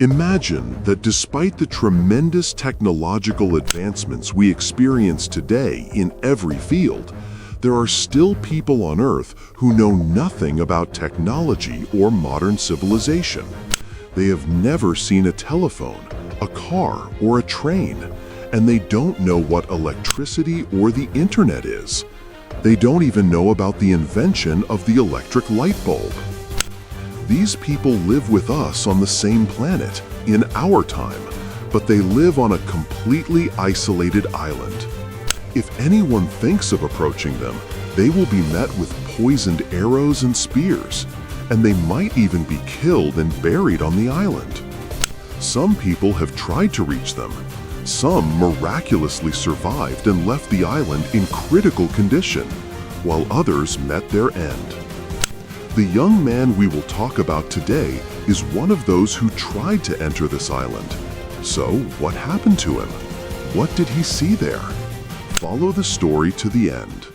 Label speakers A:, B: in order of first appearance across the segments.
A: Imagine that despite the tremendous technological advancements we experience today in every field, there are still people on Earth who know nothing about technology or modern civilization. They have never seen a telephone, a car, or a train, and they don't know what electricity or the internet is. They don't even know about the invention of the electric light bulb. These people live with us on the same planet, in our time, but they live on a completely isolated island. If anyone thinks of approaching them, they will be met with poisoned arrows and spears, and they might even be killed and buried on the island. Some people have tried to reach them. Some miraculously survived and left the island in critical condition, while others met their end. The young man we will talk about today is one of those who tried to enter this island. So, what happened to him? What did he see there? Follow the story to the end.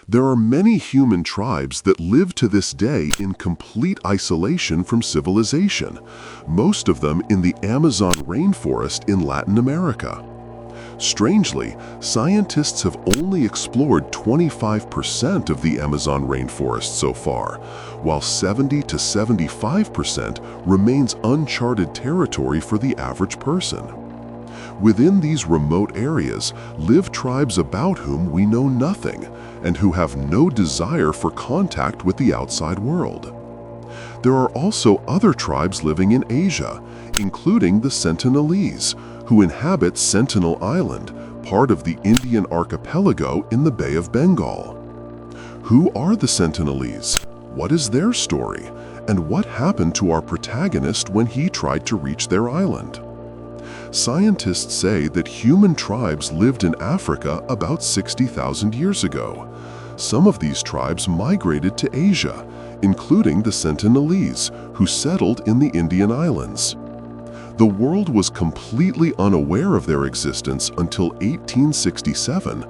A: There are many human tribes that live to this day in complete isolation from civilization, most of them in the Amazon rainforest in Latin America. Strangely, scientists have only explored 25% of the Amazon rainforest so far, while 70 to 75% remains uncharted territory for the average person. Within these remote areas live tribes about whom we know nothing and who have no desire for contact with the outside world. There are also other tribes living in Asia, including the Sentinelese, who inhabit Sentinel Island, part of the Indian archipelago in the Bay of Bengal. Who are the Sentinelese? What is their story? And what happened to our protagonist when he tried to reach their island? Scientists say that human tribes lived in Africa about 60,000 years ago. Some of these tribes migrated to Asia, including the Sentinelese, who settled in the Indian islands. The world was completely unaware of their existence until 1867,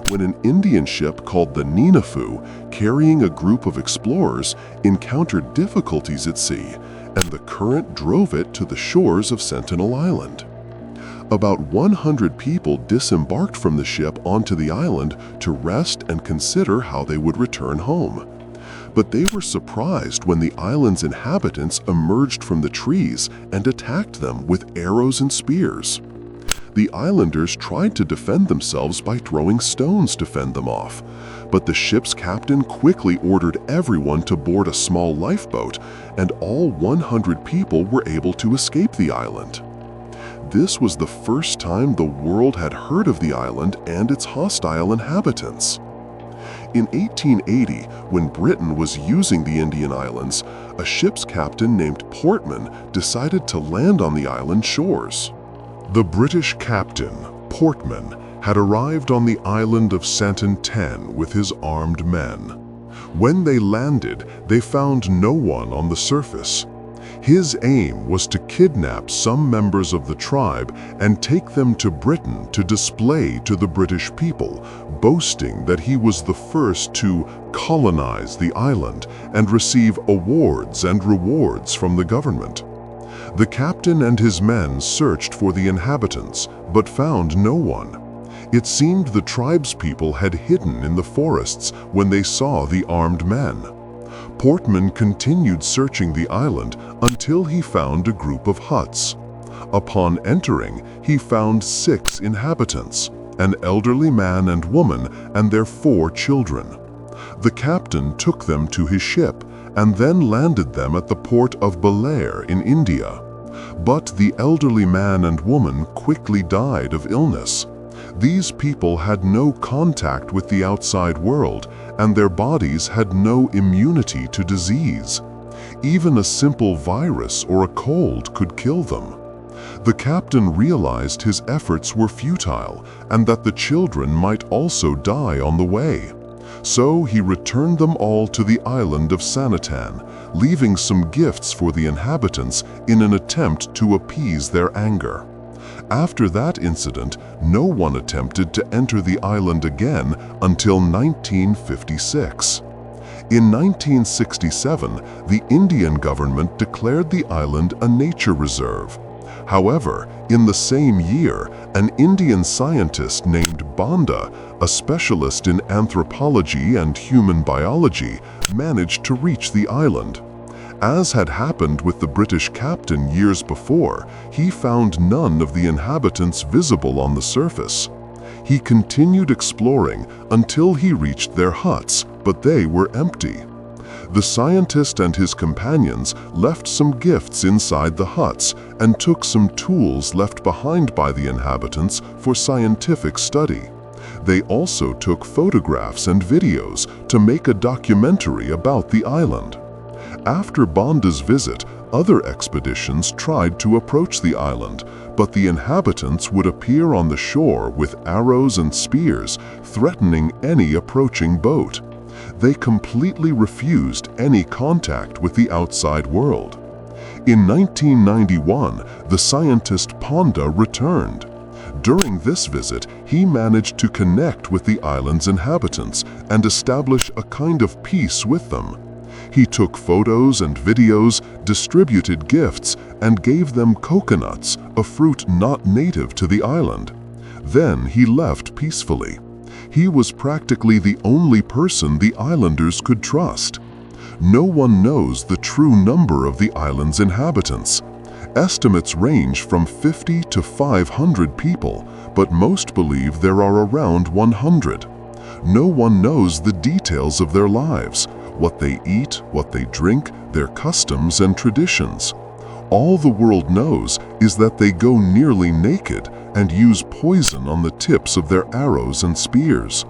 A: when an Indian ship called the Ninafu, carrying a group of explorers, encountered difficulties at sea, and the current drove it to the shores of Sentinel Island. About 100 people disembarked from the ship onto the island to rest and consider how they would return home. But they were surprised when the island's inhabitants emerged from the trees and attacked them with arrows and spears. The islanders tried to defend themselves by throwing stones to fend them off, but the ship's captain quickly ordered everyone to board a small lifeboat, and all 100 people were able to escape the island. This was the first time the world had heard of the island and its hostile inhabitants. In 1880, when Britain was using the Indian Islands, a ship's captain named Portman decided to land on the island shores. The British captain, Portman, had arrived on the island of Sentinel with his armed men. When they landed, they found no one on the surface. His aim was to kidnap some members of the tribe and take them to Britain to display to the British people, boasting that he was the first to colonize the island and receive awards and rewards from the government. The captain and his men searched for the inhabitants, but found no one. It seemed the tribespeople had hidden in the forests when they saw the armed men. Portman continued searching the island until he found a group of huts. Upon entering, he found 6 inhabitants, an elderly man and woman and their 4 children. The captain took them to his ship and then landed them at the port of Belair in India. But the elderly man and woman quickly died of illness. These people had no contact with the outside world, and their bodies had no immunity to disease. Even a simple virus or a cold could kill them. The captain realized his efforts were futile and that the children might also die on the way. So he returned them all to the island of Sanatan, leaving some gifts for the inhabitants in an attempt to appease their anger. After that incident, no one attempted to enter the island again until 1956. In 1967, the Indian government declared the island a nature reserve. However, in the same year, an Indian scientist named Banda, a specialist in anthropology and human biology, managed to reach the island. As had happened with the British captain years before, he found none of the inhabitants visible on the surface. He continued exploring until he reached their huts, but they were empty. The scientist and his companions left some gifts inside the huts and took some tools left behind by the inhabitants for scientific study. They also took photographs and videos to make a documentary about the island. After Banda's visit, other expeditions tried to approach the island, but the inhabitants would appear on the shore with arrows and spears, threatening any approaching boat. They completely refused any contact with the outside world. In 1991, the scientist Panda returned. During this visit, he managed to connect with the island's inhabitants and establish a kind of peace with them. He took photos and videos, distributed gifts, and gave them coconuts, a fruit not native to the island. Then he left peacefully. He was practically the only person the islanders could trust. No one knows the true number of the island's inhabitants. Estimates range from 50 to 500 people, but most believe there are around 100. No one knows the details of their lives, what they eat, what they drink, their customs and traditions. All the world knows is that they go nearly naked and use poison on the tips of their arrows and spears.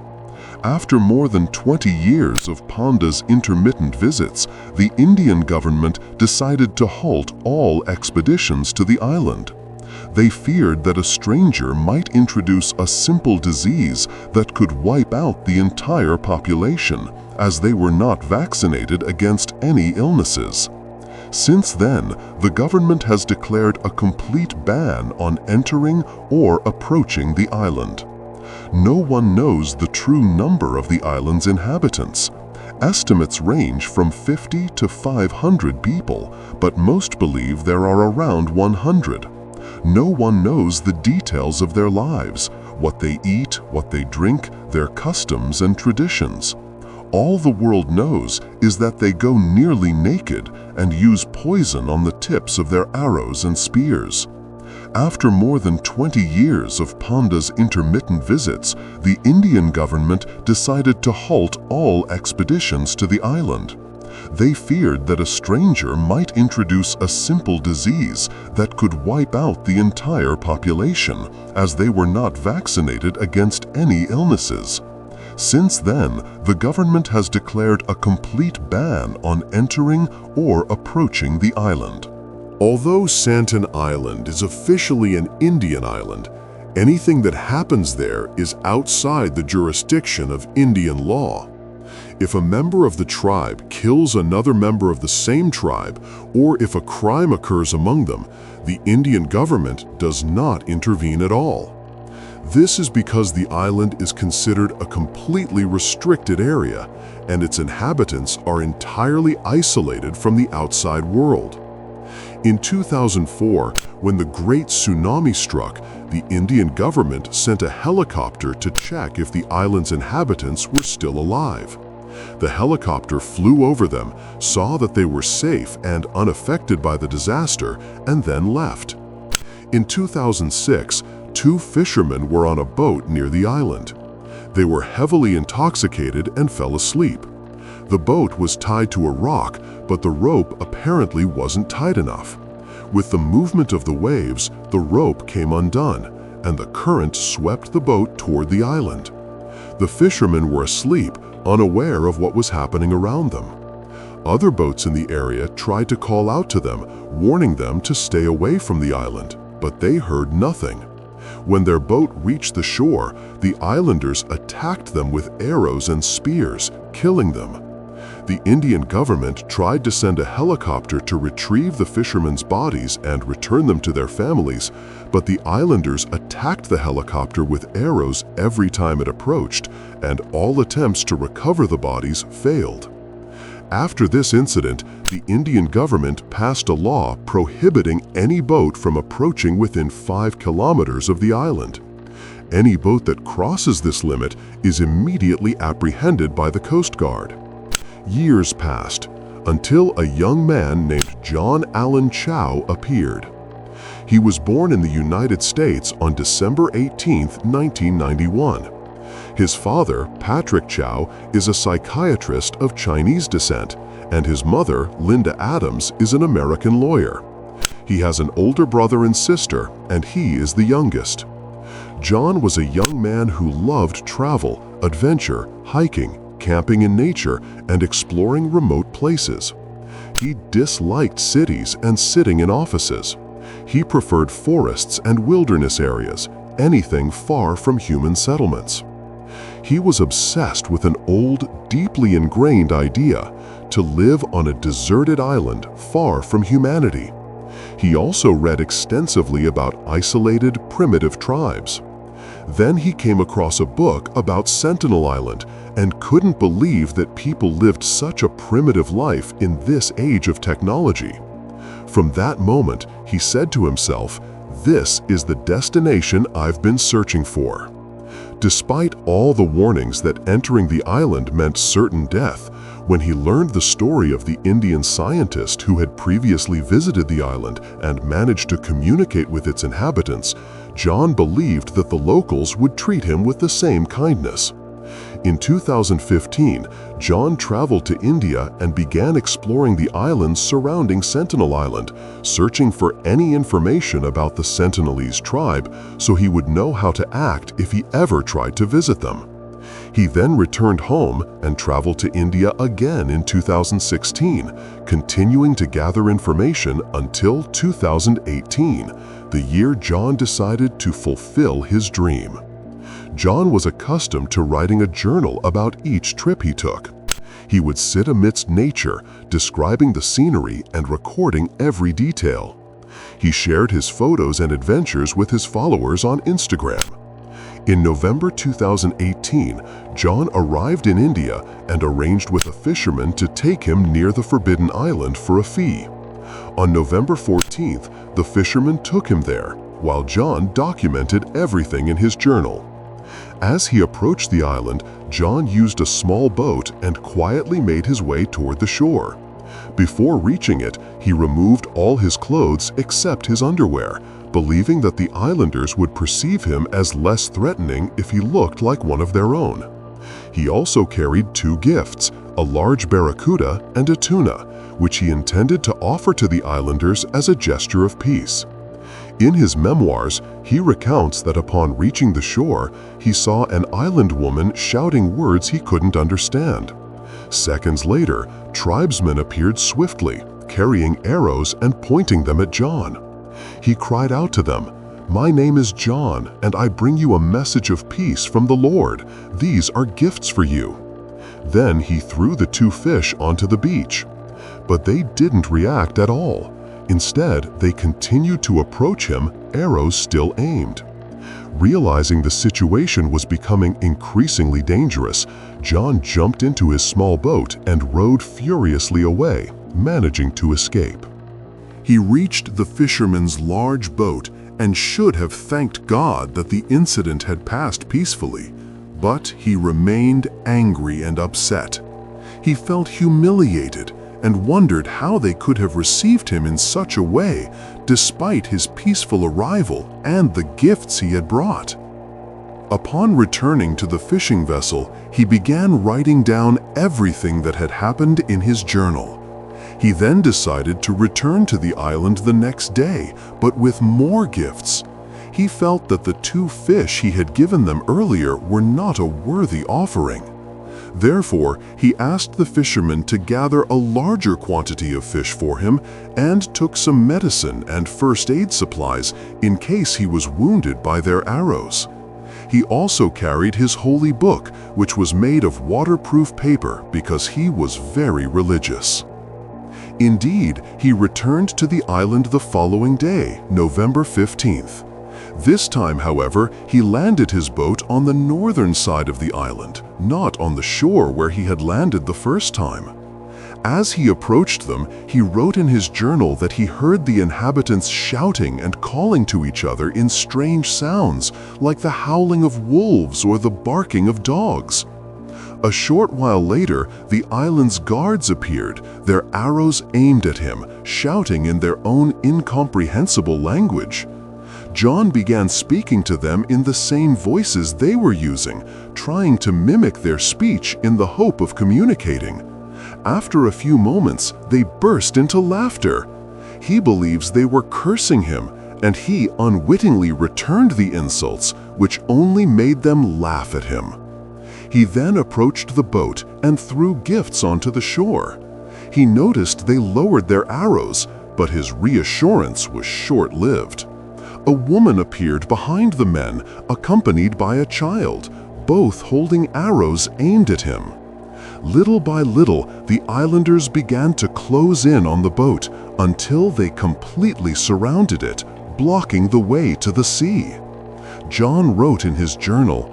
A: After more than 20 years of Panda's intermittent visits, the Indian government decided to halt all expeditions to the island. They feared that a stranger might introduce a simple disease that could wipe out the entire population, as they were not vaccinated against any illnesses. Since then, the government has declared a complete ban on entering or approaching the island. No one knows the true number of the island's inhabitants. Estimates range from 50 to 500 people, but most believe there are around 100. No one knows the details of their lives, what they eat, what they drink, their customs and traditions. All the world knows is that they go nearly naked and use poison on the tips of their arrows and spears. After more than 20 years of Panda's intermittent visits, the Indian government decided to halt all expeditions to the island. They feared that a stranger might introduce a simple disease that could wipe out the entire population, as they were not vaccinated against any illnesses. Since then, the government has declared a complete ban on entering or approaching the island. Although Sentinel Island is officially an Indian island, anything that happens there is outside the jurisdiction of Indian law. If a member of the tribe kills another member of the same tribe, or if a crime occurs among them, the Indian government does not intervene at all. This is because the island is considered a completely restricted area, and its inhabitants are entirely isolated from the outside world. In 2004, when the Great Tsunami struck, the Indian government sent a helicopter to check if the island's inhabitants were still alive. The helicopter flew over them, saw that they were safe and unaffected by the disaster, and then left. In 2006, 2 fishermen were on a boat near the island. They were heavily intoxicated and fell asleep. The boat was tied to a rock, but the rope apparently wasn't tight enough. With the movement of the waves, the rope came undone, and the current swept the boat toward the island. The fishermen were asleep, unaware of what was happening around them. Other boats in the area tried to call out to them, warning them to stay away from the island, but they heard nothing. When their boat reached the shore, the islanders attacked them with arrows and spears, killing them. The Indian government tried to send a helicopter to retrieve the fishermen's bodies and return them to their families, but the islanders attacked the helicopter with arrows every time it approached, and all attempts to recover the bodies failed. After this incident, the Indian government passed a law prohibiting any boat from approaching within 5 kilometers of the island. Any boat that crosses this limit is immediately apprehended by the Coast Guard. Years passed, until a young man named John Allen Chow appeared. He was born in the United States on December 18, 1991. His father, Patrick Chow, is a psychiatrist of Chinese descent, and his mother, Linda Adams, is an American lawyer. He has an older brother and sister, and he is the youngest. John was a young man who loved travel, adventure, hiking, camping in nature, and exploring remote places. He disliked cities and sitting in offices. He preferred forests and wilderness areas, anything far from human settlements. He was obsessed with an old, deeply ingrained idea to live on a deserted island far from humanity. He also read extensively about isolated, primitive tribes. Then he came across a book about Sentinel Island and couldn't believe that people lived such a primitive life in this age of technology. From that moment, he said to himself, "This is the destination I've been searching for." Despite all the warnings that entering the island meant certain death, when he learned the story of the Indian scientist who had previously visited the island and managed to communicate with its inhabitants, John believed that the locals would treat him with the same kindness. In 2015, John traveled to India and began exploring the islands surrounding Sentinel Island, searching for any information about the Sentinelese tribe so he would know how to act if he ever tried to visit them. He then returned home and traveled to India again in 2016, continuing to gather information until 2018, the year John decided to fulfill his dream. John was accustomed to writing a journal about each trip he took. He would sit amidst nature, describing the scenery and recording every detail. He shared his photos and adventures with his followers on Instagram. In November 2018, John arrived in India and arranged with a fisherman to take him near the Forbidden Island for a fee. On November 14th, the fisherman took him there, while John documented everything in his journal. As he approached the island, John used a small boat and quietly made his way toward the shore. Before reaching it, he removed all his clothes except his underwear, believing that the islanders would perceive him as less threatening if he looked like one of their own. He also carried 2 gifts, a large barracuda and a tuna, which he intended to offer to the islanders as a gesture of peace. In his memoirs, he recounts that upon reaching the shore, he saw an island woman shouting words he couldn't understand. Seconds later, tribesmen appeared swiftly, carrying arrows and pointing them at John. He cried out to them, "My name is John, and I bring you a message of peace from the Lord. These are gifts for you." Then he threw the 2 fish onto the beach. But they didn't react at all. Instead, they continued to approach him, arrows still aimed. Realizing the situation was becoming increasingly dangerous, John jumped into his small boat and rowed furiously away, managing to escape. He reached the fisherman's large boat and should have thanked God that the incident had passed peacefully, but he remained angry and upset. He felt humiliated and wondered how they could have received him in such a way, despite his peaceful arrival and the gifts he had brought. Upon returning to the fishing vessel, he began writing down everything that had happened in his journal. He then decided to return to the island the next day, but with more gifts. He felt that the 2 fish he had given them earlier were not a worthy offering. Therefore, he asked the fishermen to gather a larger quantity of fish for him and took some medicine and first aid supplies in case he was wounded by their arrows. He also carried his holy book, which was made of waterproof paper because he was very religious. Indeed, he returned to the island the following day, November 15th. This time, however, he landed his boat on the northern side of the island, not on the shore where he had landed the first time. As he approached them, he wrote in his journal that he heard the inhabitants shouting and calling to each other in strange sounds, like the howling of wolves or the barking of dogs. A short while later, the island's guards appeared, their arrows aimed at him, shouting in their own incomprehensible language. John began speaking to them in the same voices they were using, trying to mimic their speech in the hope of communicating. After a few moments, they burst into laughter. He believes they were cursing him, and he unwittingly returned the insults, which only made them laugh at him. He then approached the boat and threw gifts onto the shore. He noticed they lowered their arrows, but his reassurance was short-lived. A woman appeared behind the men, accompanied by a child, both holding arrows aimed at him. Little by little, the islanders began to close in on the boat until they completely surrounded it, blocking the way to the sea. John wrote in his journal,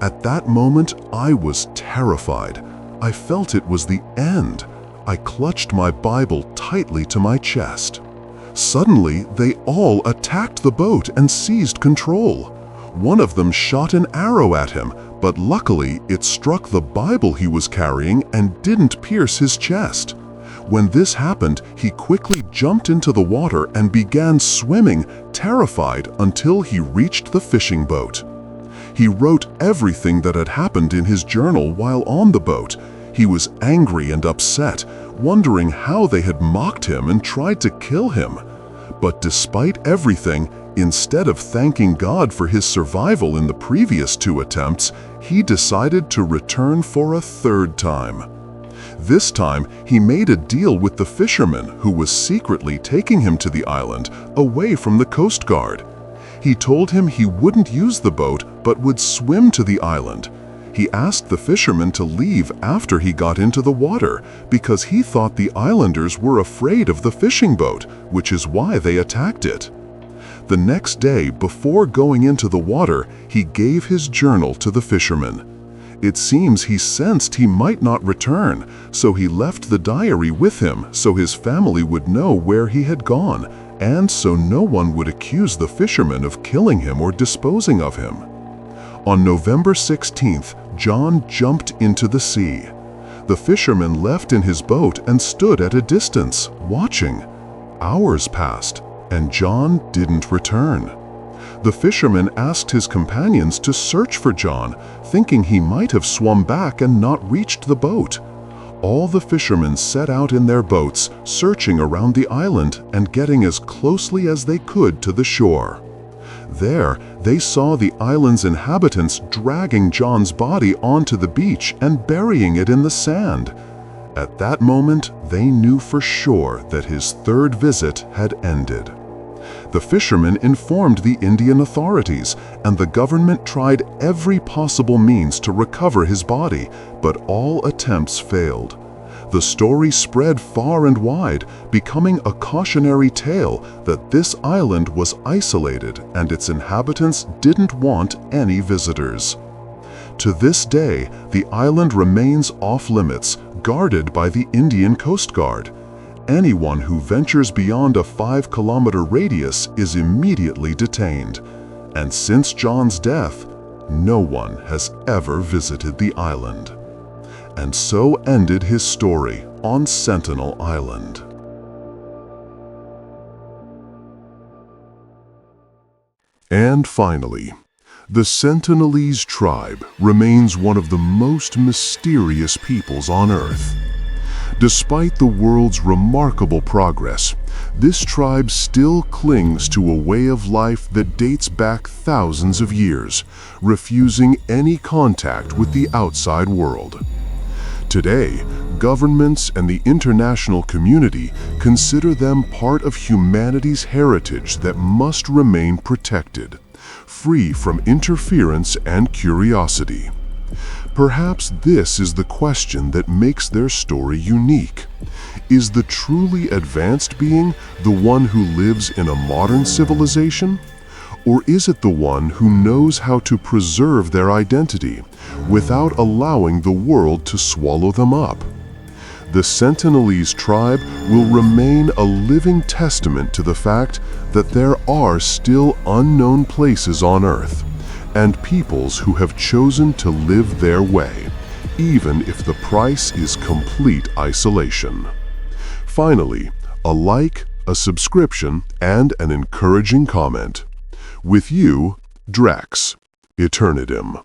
A: "At that moment, I was terrified. I felt it was the end. I clutched my Bible tightly to my chest. Suddenly, they all attacked the boat and seized control. One of them shot an arrow at him, but luckily it struck the Bible he was carrying and didn't pierce his chest. When this happened, he quickly jumped into the water and began swimming, terrified, until he reached the fishing boat." He wrote everything that had happened in his journal while on the boat. He was angry and upset, wondering how they had mocked him and tried to kill him. But despite everything, instead of thanking God for his survival in the previous 2 attempts, he decided to return for a 3rd time. This time, he made a deal with the fisherman who was secretly taking him to the island, away from the Coast Guard. He told him he wouldn't use the boat but would swim to the island. He asked the fisherman to leave after he got into the water because he thought the islanders were afraid of the fishing boat, which is why they attacked it. The next day, before going into the water, he gave his journal to the fisherman. It seems he sensed he might not return, so he left the diary with him so his family would know where he had gone, and so no one would accuse the fisherman of killing him or disposing of him. On November 16th, John jumped into the sea. The fisherman left in his boat and stood at a distance, watching. Hours passed, and John didn't return. The fisherman asked his companions to search for John, thinking he might have swum back and not reached the boat. All the fishermen set out in their boats, searching around the island and getting as closely as they could to the shore. There, they saw the island's inhabitants dragging John's body onto the beach and burying it in the sand. At that moment, they knew for sure that his 3rd visit had ended. The fishermen informed the Indian authorities, and the government tried every possible means to recover his body, but all attempts failed. The story spread far and wide, becoming a cautionary tale that this island was isolated and its inhabitants didn't want any visitors. To this day, the island remains off-limits, guarded by the Indian Coast Guard. Anyone who ventures beyond a 5-kilometer radius is immediately detained. And since John's death, no one has ever visited the island. And so ended his story on Sentinel Island. And finally, the Sentinelese tribe remains one of the most mysterious peoples on Earth. Despite the world's remarkable progress, this tribe still clings to a way of life that dates back thousands of years, refusing any contact with the outside world. Today, governments and the international community consider them part of humanity's heritage that must remain protected, free from interference and curiosity. Perhaps this is the question that makes their story unique. Is the truly advanced being the one who lives in a modern civilization? Or is it the one who knows how to preserve their identity without allowing the world to swallow them up? The Sentinelese tribe will remain a living testament to the fact that there are still unknown places on Earth, and peoples who have chosen to live their way, even if the price is complete isolation. Finally, a like, a subscription, and an encouraging comment. With you, Drex, Eternitum.